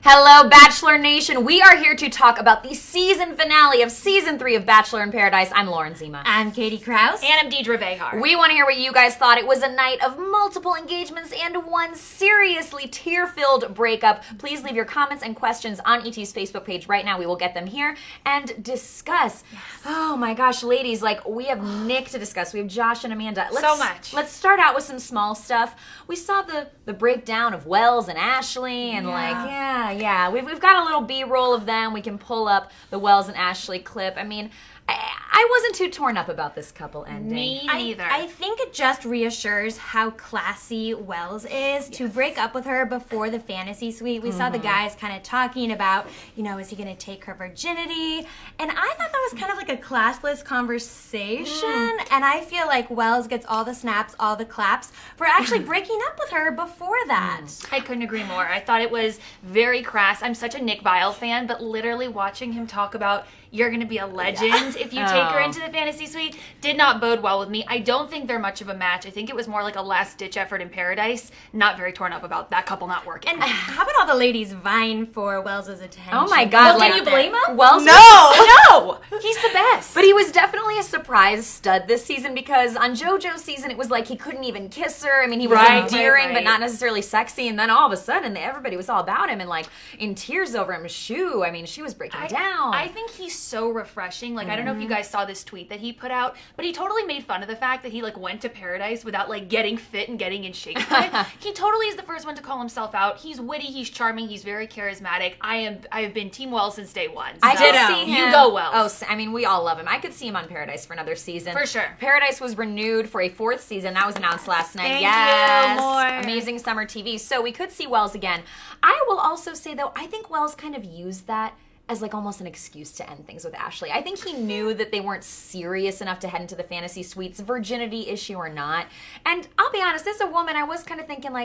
Hello, Bachelor Nation. We are here to talk about the season finale of Season 3 of Bachelor in Paradise. I'm Lauren Zima. I'm Katie Krause. And I'm Deidre Behar. We want to hear what you guys thought. It was a night of multiple engagements and one seriously tear-filled breakup. Please leave your comments and questions on ET's Facebook page right now. We will get them here and discuss. Yes. Oh my gosh, ladies, we have Nick to discuss. We have Josh and Amanda. So much. Let's start out with some small stuff. We saw the breakdown of Wells and Ashley and We've got a little B-roll of them. We can pull up the Wells and Ashley clip. I mean, I wasn't too torn up about this couple ending. Me neither. I think it just reassures how classy Wells is to break up with her before the fantasy suite. We saw the guys kind of talking about, is he going to take her virginity? And I thought that was kind of like a classless conversation. And I feel like Wells gets all the snaps, all the claps for actually breaking up with her before that. I couldn't agree more. I thought it was very crass. I'm such a Nick Viall fan, but literally watching him talk about you're going to be a legend if you take her into the fantasy suite did not bode well with me. I don't think they're much of a match. I think it was more like a last-ditch effort in Paradise. Not very torn up about that couple not working. And how about all the ladies vying for Wells's attention? Oh my God. Well, can you blame him? Wells No! He's the best. But he was definitely a surprise stud this season because on JoJo's season, it was like he couldn't even kiss her. I mean, he was endearing, but not necessarily sexy. And then all of a sudden, everybody was all about him and in tears over him. Shoo. I mean, she was breaking down. I think he's so refreshing. I don't know if you guys saw this tweet that he put out, but he totally made fun of the fact that he went to Paradise without getting fit and getting in shape. He totally is the first one to call himself out. He's witty, he's charming, he's very charismatic. I have been Team Wells since day one. So I could see him. You go Wells. Oh, I mean, we all love him. I could see him on Paradise for another season. For sure. Paradise was renewed for a 4th season. That was announced last night. Thank yes. you. More. Amazing summer TV. So we could see Wells again. I will also say, though, I think Wells kind of used that as almost an excuse to end things with Ashley. I think he knew that they weren't serious enough to head into the fantasy suites, virginity issue or not. And I'll be honest, as a woman, I was kind of thinking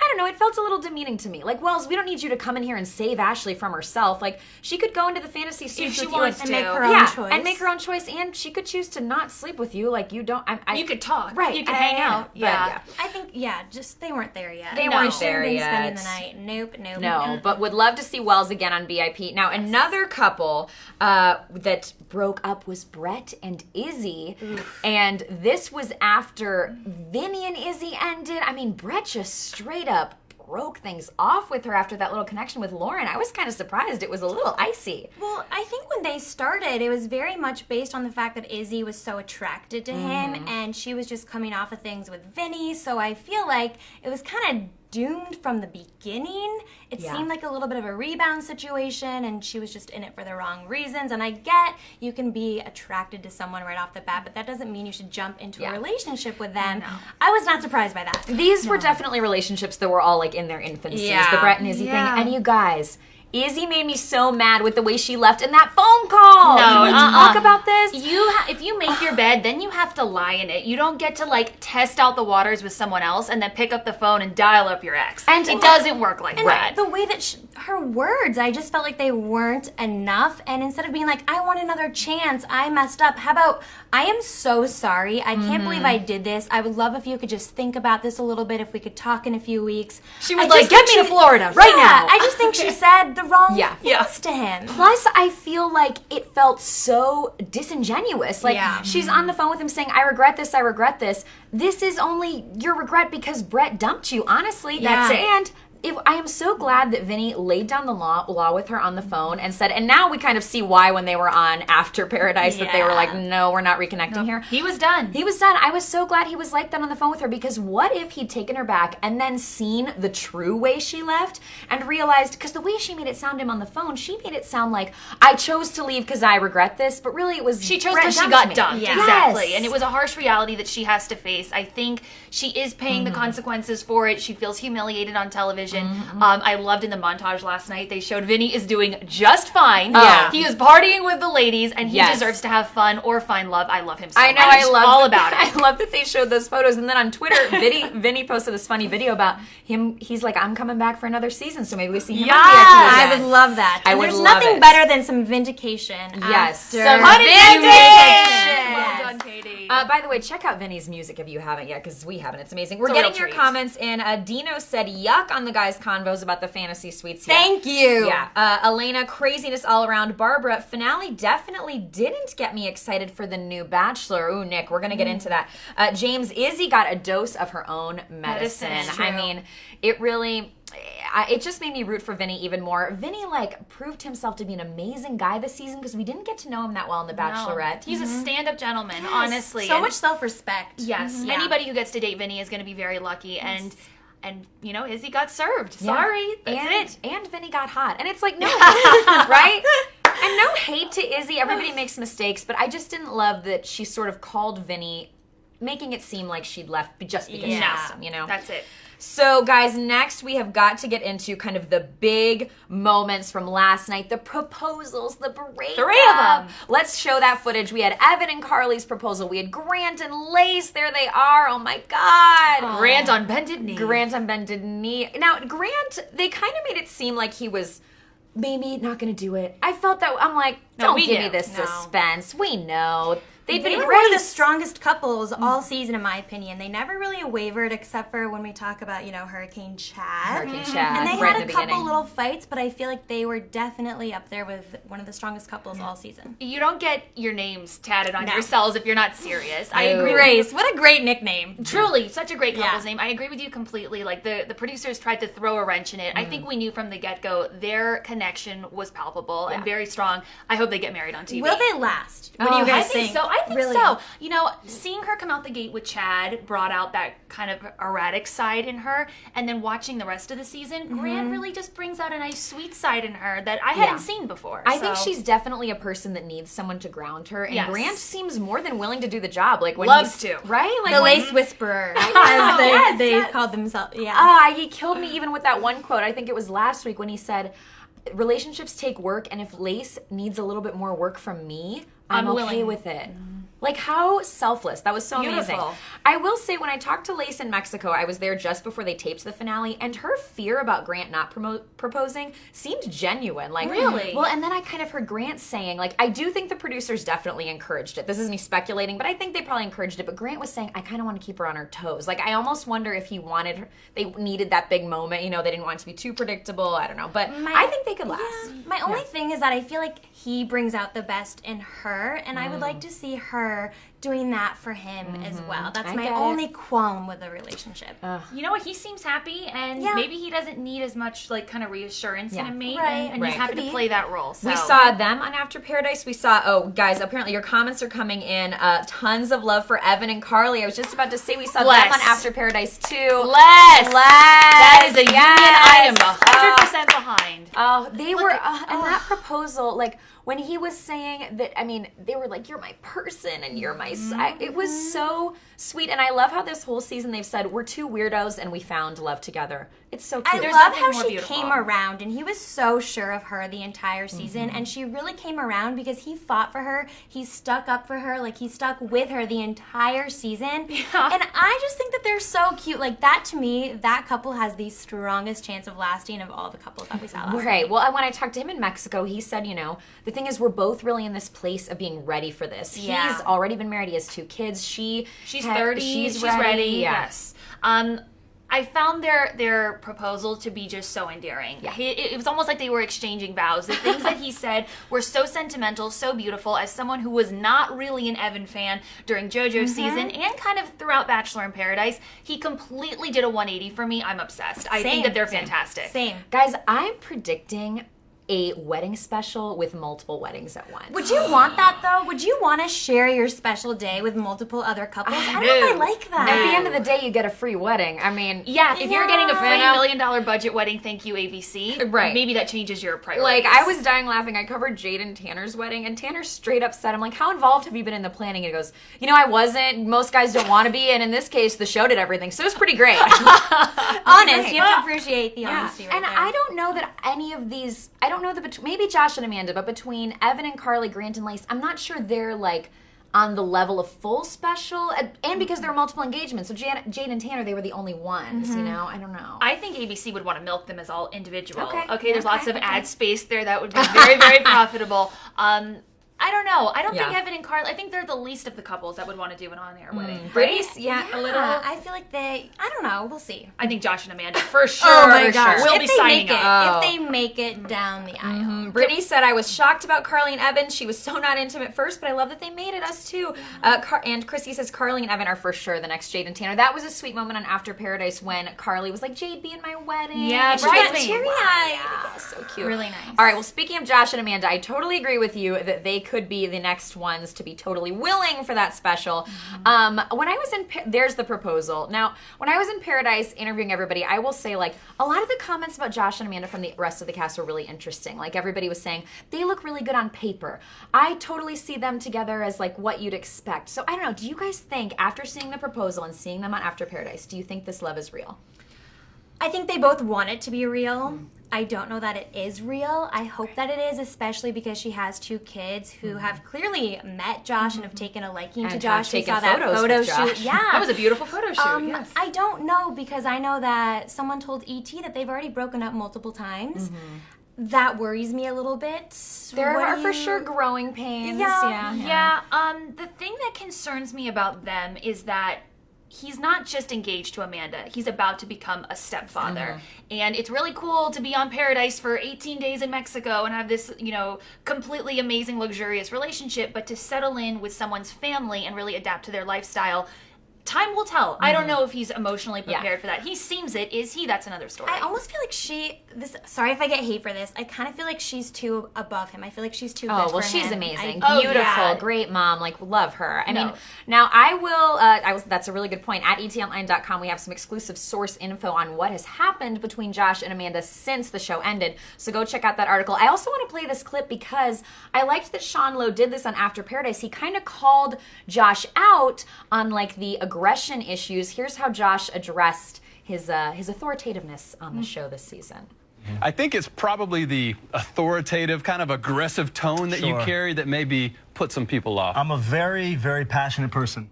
I don't know, it felt a little demeaning to me. Wells, we don't need you to come in here and save Ashley from herself. She could go into the fantasy suite if she with wants you to make her own choice. and make her own choice, and she could choose to not sleep with you. You don't. You could talk. Right. You could hang out. Yeah. I think, just they weren't there yet. They weren't there yet. Spending the night. Nope. No, but would love to see Wells again on VIP. Now, another couple that broke up was Brett and Izzy. Oof. And this was after Vinny and Izzy ended. I mean, Brett just straight up broke things off with her after that little connection with Lauren. I was kind of surprised. It was a little icy. Well, I think when they started, it was very much based on the fact that Izzy was so attracted to him, and she was just coming off of things with Vinny, so I feel like it was kind of doomed from the beginning. It seemed like a little bit of a rebound situation, and she was just in it for the wrong reasons. And I get you can be attracted to someone right off the bat, but that doesn't mean you should jump into a relationship with them. No. I was not surprised by that. These were definitely relationships that were all in their infancies. The Brett and Izzy thing. And you guys, Izzy made me so mad with the way she left in that phone call. No, can we talk about this? If you make your bed, then you have to lie in it. You don't get to test out the waters with someone else and then pick up the phone and dial up your ex. And it doesn't work like that. The way that her words, I just felt like they weren't enough. And instead of being I want another chance, I messed up. How about, I am so sorry. I can't believe I did this. I would love if you could just think about this a little bit. If we could talk in a few weeks. She was get me to Florida right now. I just think she said the wrong things to him. Plus, I feel like it felt so disingenuous. She's on the phone with him saying, I regret this, I regret this. This is only your regret because Brett dumped you. Honestly, that's it. And I am so glad that Vinny laid down the law with her on the phone and said, and now we kind of see why when they were on after Paradise that they were no, we're not reconnecting here. He was done. He was done. I was so glad he was like that on the phone with her because what if he'd taken her back and then seen the true way she left and realized, because the way she made it sound to him on the phone, she made it sound like I chose to leave because I regret this, but really it was she chose because she got dumped. Yeah. Exactly. And it was a harsh reality that she has to face. I think she is paying the consequences for it. She feels humiliated on television. I loved in the montage last night, they showed Vinny is doing just fine. He is partying with the ladies, and he deserves to have fun or find love. I love him so much. I love all about it. I love that they showed those photos. And then on Twitter, Vinny posted this funny video about him. He's like, I'm coming back for another season, so maybe we see him on VIP I again. would love that. I would There's love nothing it. better than some vindication. Yes. After Some vindication. vindication. Well done, Katie. By the way, check out Vinny's music if you haven't yet, because we haven't. It's amazing. We're It's a getting real your treat. comments in. Dino said, yuck on the guys' convos about the fantasy suites. Yeah. Thank you. Yeah. Elena, craziness all around. Barbara, finale definitely didn't get me excited for the new Bachelor. Ooh, Nick, we're going to get into that. James, Izzy got a dose of her own medicine. Medicine, I true. mean, it really... it just made me root for Vinny even more. Vinny, proved himself to be an amazing guy this season because we didn't get to know him that well in The Bachelorette. He's a stand-up gentleman, honestly. So And much self-respect. yes, Yeah. anybody who gets to date Vinny is going to be very lucky. And you know, Izzy got served. Sorry, that's it. And Vinny got hot. And it's like, no, right? And no hate to Izzy. Everybody makes mistakes, but I just didn't love that she sort of called Vinny, making it seem like she'd left just because she asked him, you know? That's it. So, guys, next we have got to get into kind of the big moments from last night. The proposals, the breakup. 3 of them. Let's show that footage. We had Evan and Carly's proposal. We had Grant and Lace. There they are. Oh, my God. Grant on bended knee. Grant on bended knee. Now, Grant, they kind of made it seem like he was maybe not going to do it. I felt that. I'm like, No, don't we give knew. me this No. suspense. We know. They'd They been were great. one of the strongest couples all season, in my opinion. They never really wavered, except for when we talk about, Hurricane Chad. Hurricane Chad. And they right had in a the couple beginning. little fights, but I feel like they were definitely up there with one of the strongest couples all season. You don't get your names tatted on No. your cells if you're not serious. I No. agree. Grace, what a great nickname. Truly, such a great couple's Yeah. name. I agree with you completely. Like, the producers tried to throw a wrench in it. I think we knew from the get-go their connection was palpable and very strong. I hope they get married on TV. Will they last? What do Oh, you I guys think so. I think Really? so. You know, seeing her come out the gate with Chad brought out that kind of erratic side in her, and then watching the rest of the season, Grant really just brings out a nice sweet side in her that I hadn't seen before. I think So- she's definitely a person that needs someone to ground her, and Yes. Grant seems more than willing to do the job. Like when Loves he's- to. right? Like The when- Lace Whisperer, as they called themselves. Yeah. He killed me even with that one quote. I think it was last week when he said, "Relationships take work, and if Lace needs a little bit more work from me, I'm okay willing." with it." Like, how selfless. That was so amazing. Beautiful. I will say, when I talked to Lace in Mexico, I was there just before they taped the finale, and her fear about Grant not proposing seemed genuine. Like, Really? Well, and then I kind of heard Grant saying, like, I do think the producers definitely encouraged it. This is me speculating, but I think they probably encouraged it. But Grant was saying, I kind of want to keep her on her toes. Like, I almost wonder if he wanted her, they needed that big moment. You know, they didn't want it to be too predictable. I don't know. But I think they could last. My only thing is that I feel like he brings out the best in her, and I would like to see her doing that for him as well. That's I my get it. only qualm with the relationship. You know what? He seems happy, and Yeah. maybe he doesn't need as much like kind of reassurance in a mate, Right. and Right. he's happy Could to be. play that role. So. We saw them on After Paradise. We saw, oh, guys, apparently your comments are coming in. Tons of love for Evan and Carly. I was just about to say we saw Bless. them on After Paradise too. Bless. Bless. That is a union I am Yes. 100% behind. Oh, they were, and that proposal, like, when he was saying that, I mean, they were like, you're my person and you're my side. It was so sweet. And I love how this whole season they've said, we're two weirdos and we found love together. It's so cute. I There's love nothing how more she beautiful. came around, and he was so sure of her the entire season, and she really came around because he fought for her. He stuck up for her, like he stuck with her the entire season. And I just think that they're so cute. Like that to me, that couple has the strongest chance of lasting of all the couples that we saw last Right. night. Well, when I talked to him in Mexico, he said, you know, the thing is we're both really in this place of being ready for this. Yeah. He's already been married. He has 2 kids. She's 30. She's ready. Yeah. Yes. I found their proposal to be just so endearing. Yeah. It was almost like they were exchanging vows. The things that he said were so sentimental, so beautiful. As someone who was not really an Evan fan during JoJo's season and kind of throughout Bachelor in Paradise, he completely did a 180 for me. I'm obsessed. I think Same. that they're fantastic. Same. Guys, I'm predicting a wedding special with multiple weddings at once. Would you want that though? Would you want to share your special day with multiple other couples? I don't know if I No. like that. At the end of the day, you get a free wedding. I mean, Yeah, if you're getting a free Yeah. $1 million budget wedding, thank you, ABC. Right. Maybe that changes your priorities. like, I was dying laughing. I covered Jade and Tanner's wedding, and Tanner straight up said, I'm like, how involved have you been in the planning? And he goes, you know, I wasn't. Most guys don't want to be, and in this case, the show did everything, so it was pretty great. Honest, you have to appreciate the honesty right and there. I don't know that any of these, I don't know that, maybe Josh and Amanda, but between Evan and Carly, Grant and Lace, I'm not sure they're like on the level of full special, and because there were multiple engagements. So Jade and Tanner, they were the only ones, you know? I don't know. I think ABC would want to milk them as all individual. Okay. There's lots of Okay. ad space there that would be very, very profitable. I don't know. I don't think Yeah. Evan and Carly, I think they're the least of the couples that would want to do an on-air wedding. Brittany's, Right? a little. I feel like I don't know. We'll see. I think Josh and Amanda, for sure. Oh my gosh. We'll If be they signing make it, up. if they make it down the aisle. Brittany said, I was shocked about Carly and Evan. She was so not into him at first, but I love that they made it, us too. And Chrissy says, Carly and Evan are for sure the next Jade and Tanner. That was a sweet moment on After Paradise when Carly was like, Jade, be in my wedding. Yeah, And she got bridesmaid. teary-eyed. Yeah, so cute. Really nice. All right, well, speaking of Josh and Amanda, I totally agree with you that they could be the next ones to be totally willing for that special. When I was there's the proposal. Now, when I was in Paradise interviewing everybody, I will say, like, a lot of the comments about Josh and Amanda from the rest of the cast were really interesting. Like, everybody was saying, they look really good on paper. I totally see them together as, like, what you'd expect. So, I don't know, do you guys think, after seeing the proposal and seeing them on After Paradise, do you think this love is real? I think they both want it to be real. I don't know that it is real. I hope that it is, especially because she has 2 kids who have clearly met Josh and have taken a liking to And Josh. have We taken saw that photos photo with Josh. shoot. Yeah. That was a beautiful photo shoot, yes. I don't know because I know that someone told ET that they've already broken up multiple times. That worries me a little bit. There What are do for you- sure growing pains. Yeah. Yeah, the thing that concerns me about them is that he's not just engaged to Amanda. He's about to become a stepfather. And it's really cool to be on Paradise for 18 days in Mexico and have this, completely amazing, luxurious relationship, but to settle in with someone's family and really adapt to their lifestyle, time will tell. I don't know if he's emotionally prepared for that. He seems it. Is he? That's another story. I almost feel like sorry if I get hate for this, I kind of feel like she's too above him. I feel like she's too good for she's him. amazing. I- Beautiful, yeah. great mom. Like, love her. I No. mean, now I will, that's a really good point. At etonline.com, we have some exclusive source info on what has happened between Josh and Amanda since the show ended. So go check out that article. I also want to play this clip because I liked that Sean Lowe did this on After Paradise. He kind of called Josh out on, like, the aggression issues. Here's how Josh addressed his authoritativeness on the show this season. I think it's probably the authoritative, kind of aggressive tone that you Sure. carry that maybe put some people off. I'm a very, very passionate person.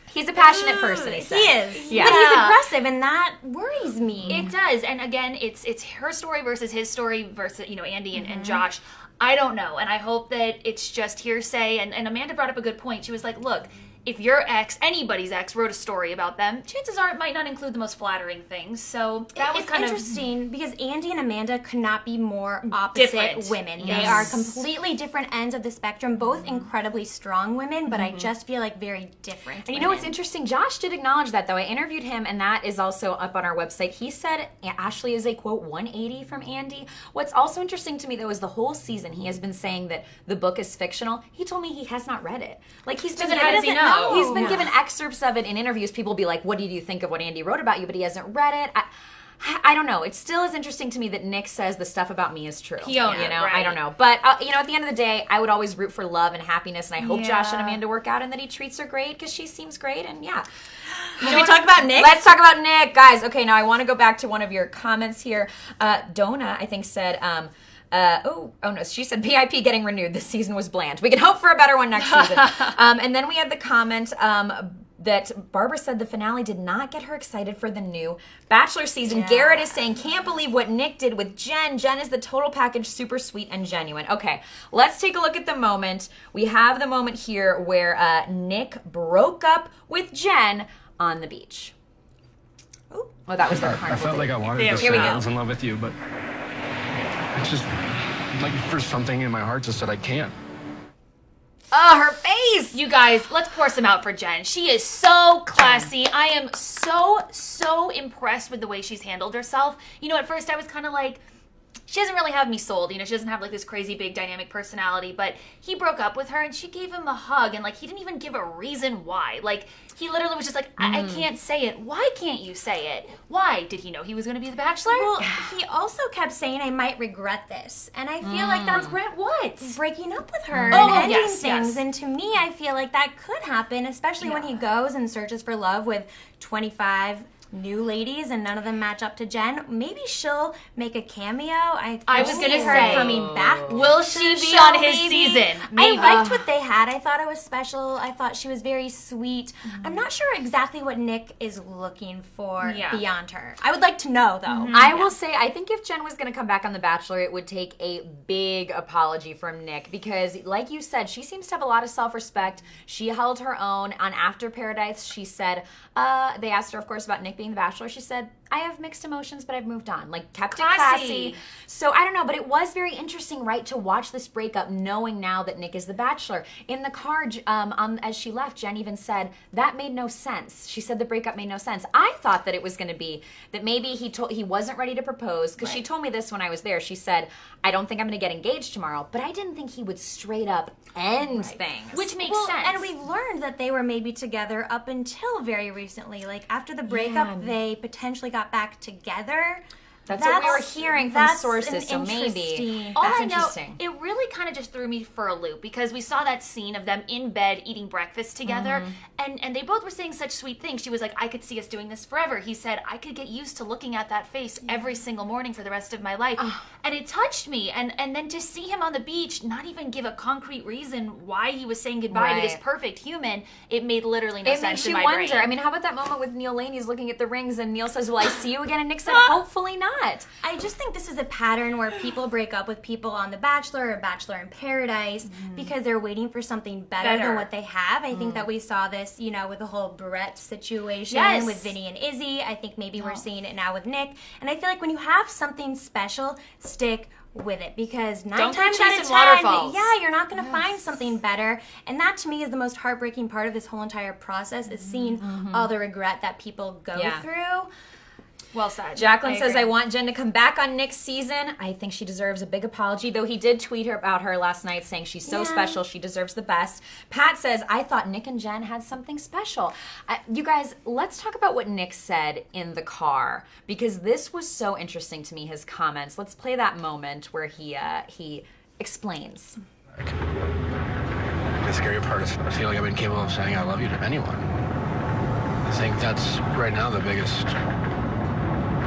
He's a passionate person, he He said. is. Yeah. But he's aggressive, and that worries me. It does, and again, it's her story versus his story versus Andy and Josh. I don't know, and I hope that it's just hearsay. And Amanda brought up a good point. She was like, "Look, if your ex, anybody's ex, wrote a story about them, chances are it might not include the most flattering things." So that was It's kind interesting because Andy and Amanda could not be more opposite Different. women. They Yes. are completely different ends of the spectrum, both incredibly strong women, but I just feel like very different. And you know what's interesting? Josh did acknowledge that, though. I interviewed him, and that is also up on our website. He said Ashley is a, quote, 180 from Andy. What's also interesting to me, though, is the whole season he has been saying that the book is fictional. He told me he has not read it. Like, he's been How does he know? He's been given excerpts of it in interviews. People be like, what did you think of what Andy wrote about you? But he hasn't read it. I don't know. It still is interesting to me that Nick says the stuff about me is true. He owned it, I right. don't know. But, at the end of the day, I would always root for love and happiness, and I hope Josh and Amanda work out and that he treats her great because she seems great, and yeah. Should we talk about Nick? Let's talk about Nick. Guys, okay, now I want to go back to one of your comments here. Donna, I think, said... no, she said PIP getting renewed. This season was bland. We can hope for a better one next season. And then we had the comment that Barbara said the finale did not get her excited for the new Bachelor season. Yeah. Garrett is saying, can't believe what Nick did with Jen. Jen is the total package, super sweet and genuine. Okay, let's take a look at the moment. We have the moment here where Nick broke up with Jen on the beach. Oh, that was their I carnival felt date. like I wanted There to we say go. I was in love with you, but it's just like for something in my heart just said I can't. Oh, her face! You guys, let's pour some out for Jen. She is so classy. I am so impressed with the way she's handled herself. At first I was kind of like, she doesn't really have me sold. She doesn't have like this crazy big dynamic personality, but he broke up with her and she gave him a hug and like he didn't even give a reason why. Like he literally was just like, I can't say it. Why can't you say it? Why? Did he know he was going to be the Bachelor? Well, he also kept saying, I might regret this. And I feel like that's Regret what? breaking up with her Oh, and ending yes, things. yes. And to me, I feel like that could happen, especially when he goes and searches for love with 25 new ladies, and none of them match up to Jen. Maybe she'll make a cameo. I was see gonna her say, coming back. will to she the be show, on his maybe. season? Maybe. I liked what they had. I thought it was special. I thought she was very sweet. I'm not sure exactly what Nick is looking for beyond her. I would like to know, though. I will say, I think if Jen was going to come back on The Bachelor, it would take a big apology from Nick because, like you said, she seems to have a lot of self-respect. She held her own. On After Paradise, she said, they asked her, of course, about Nick being The Bachelor. She said, I have mixed emotions, but I've moved on. Like, kept it classy. So, I don't know, but it was very interesting, right, to watch this breakup knowing now that Nick is The Bachelor. In the car, as she left, Jen even said, that made no sense. She said the breakup made no sense. I thought that it was going to be that maybe he wasn't ready to propose, because she told me this when I was there. She said, I don't think I'm going to get engaged tomorrow, but I didn't think he would straight up end things. Which makes sense. And we've learned that they were maybe together up until very recently. Like, after the breakup, they potentially got back together. That's what we were hearing from sources, so maybe. All That's I know, interesting. it really kind of just threw me for a loop because we saw that scene of them in bed eating breakfast together, and they both were saying such sweet things. She was like, I could see us doing this forever. He said, I could get used to looking at that face every single morning for the rest of my life. And it touched me. And then to see him on the beach, not even give a concrete reason why he was saying goodbye to this perfect human, it made literally no sense in my brain. I mean, how about that moment with Neil Laney's looking at the rings and Neil says, will I see you again? And Nick said, hopefully not. I just think this is a pattern where people break up with people on The Bachelor or Bachelor in Paradise because they're waiting for something better than what they have. I think that we saw this, with the whole Brett situation with Vinny and Izzy. I think maybe we're seeing it now with Nick. And I feel like when you have something special, stick with it, because Don't times be out of chasing 10, waterfalls. you're not going to find something better. And that to me is the most heartbreaking part of this whole entire process, is seeing all the regret that people go through. Well said. Jacqueline says, I want Jen to come back on Nick's season. I think she deserves a big apology, though he did tweet her about her last night saying she's so special, she deserves the best. Pat says, I thought Nick and Jen had something special. You guys, let's talk about what Nick said in the car, because this was so interesting to me, his comments. Let's play that moment where he explains. The scary part is I feel like I've been capable of saying I love you to anyone. I think that's right now the biggest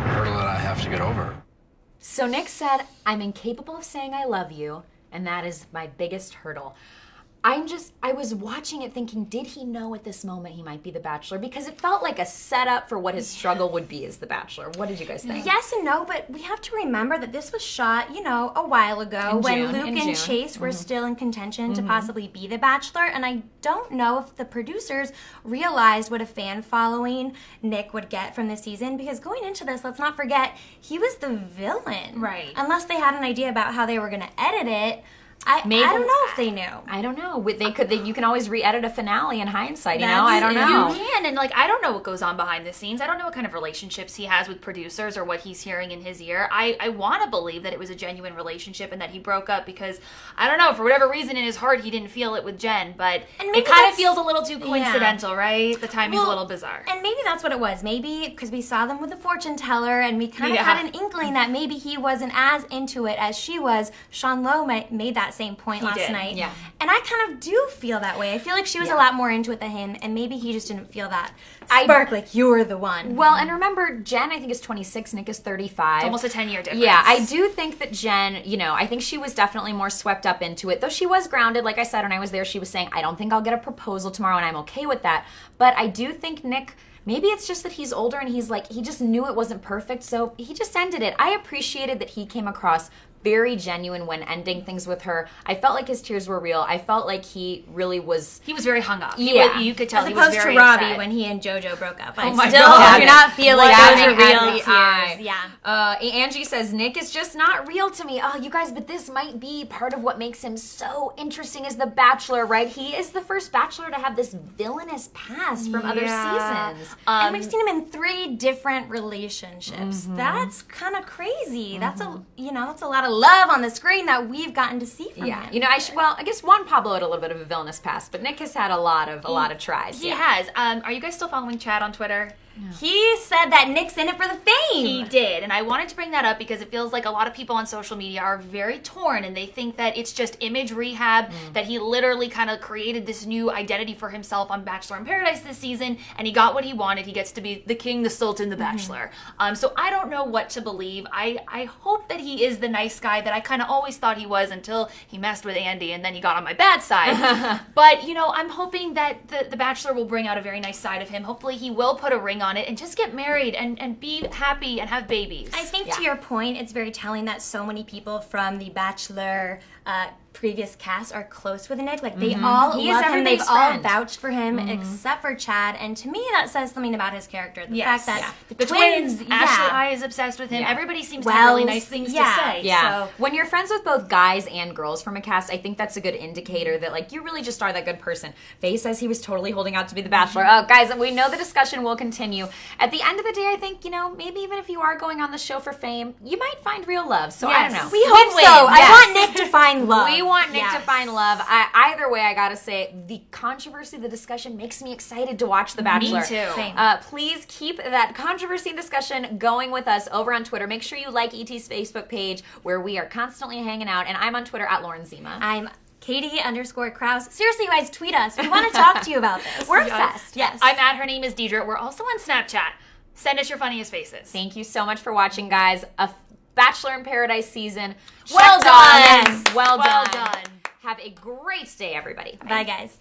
hurdle that I have to get over. So Nick said, I'm incapable of saying I love you, and that is my biggest hurdle. I was watching it thinking, did he know at this moment he might be The Bachelor? Because it felt like a setup for what his struggle would be as The Bachelor. What did you guys think? Yes and no, but we have to remember that this was shot, a while ago when Luke and Chase were still in contention to possibly be The Bachelor. And I don't know if the producers realized what a fan following Nick would get from this season, because going into this, let's not forget, he was the villain. Right. Unless they had an idea about how they were going to edit it. I don't know if they knew. I don't know. You can always re-edit a finale in hindsight, I don't know. You can, and I don't know what goes on behind the scenes. I don't know what kind of relationships he has with producers or what he's hearing in his ear. I want to believe that it was a genuine relationship and that he broke up because, I don't know, for whatever reason in his heart he didn't feel it with Jen, but it kind of feels a little too coincidental, right? The timing's a little bizarre. And maybe that's what it was. Maybe because we saw them with the fortune teller and we kind of had an inkling that maybe he wasn't as into it as she was. Sean Lowe made that same point last night. Yeah. And I kind of do feel that way. I feel like she was a lot more into it than him, and maybe he just didn't feel that spark like you're the one. Well, and remember, Jen, I think, is 26, Nick is 35. It's almost a 10-year difference. Yeah, I do think that Jen, I think she was definitely more swept up into it, though she was grounded. Like I said, when I was there, she was saying, I don't think I'll get a proposal tomorrow, and I'm okay with that. But I do think Nick, maybe it's just that he's older and he's like, he just knew it wasn't perfect, so he just ended it. I appreciated that he came across very genuine when ending things with her. I felt like his tears were real. I felt like he really was... He was very hung up. Yeah. You could tell As he was opposed very to Robbie upset. when he and JoJo broke up. Oh my still God. do not feel like That those are had real the tears. eye. Yeah. Angie says, Nick is just not real to me. Oh, you guys, but this might be part of what makes him so interesting as The Bachelor, right? He is the first Bachelor to have this villainous past from other seasons. And we've seen him in 3 different relationships. That's kind of crazy. That's that's a lot of love on the screen that we've gotten to see from him. I guess Juan Pablo had a little bit of a villainous past, but Nick has had a lot of tries. He has. Are you guys still following Chad on Twitter? He said that Nick's in it for the fame. He did, and I wanted to bring that up because it feels like a lot of people on social media are very torn, and they think that it's just image rehab, that he literally kind of created this new identity for himself on Bachelor in Paradise this season, and he got what he wanted. He gets to be the king, the sultan, the bachelor. So I don't know what to believe. I hope that he is the nice guy that I kind of always thought he was until he messed with Andy, and then he got on my bad side. But, you know, I'm hoping that the Bachelor will bring out a very nice side of him. Hopefully he will put a ring on it and just get married and be happy and have babies. I think to your point, it's very telling that so many people from the Bachelor previous cast are close with Nick. Like, they all He is love him. They've everybody's all friend. vouched for him, except for Chad. And to me, that says something about his character. The fact that the twins, Ashley I is obsessed with him. Yeah. Everybody seems to have really Wells, nice things to yeah. say. Yeah. So. When you're friends with both guys and girls from a cast, I think that's a good indicator that, like, you really just are that good person. Faye says he was totally holding out to be the Bachelor. Oh, guys, we know the discussion will continue. At the end of the day, I think, you know, maybe even if you are going on the show for fame, you might find real love. So I don't know. We hope so. Win-win. I Yes. want Nick to find love. We want Nick to Yes. find love. Either way, I gotta say, the controversy, the discussion makes me excited to watch The Bachelor. Me too. Same. Please keep that controversy and discussion going with us over on Twitter. Make sure you like ET's Facebook page where we are constantly hanging out. And I'm on Twitter at Lauren Zima. I'm Katie_Kraus. Seriously, you guys, tweet us. We want to talk to you about this. We're obsessed. Yes. I'm at Her Name is Deidre. We're also on Snapchat. Send us your funniest faces. Thank you so much for watching, guys. A Bachelor in Paradise season. Well Check done. Yes. Well Well done. done. Have a great day, everybody. Bye, guys.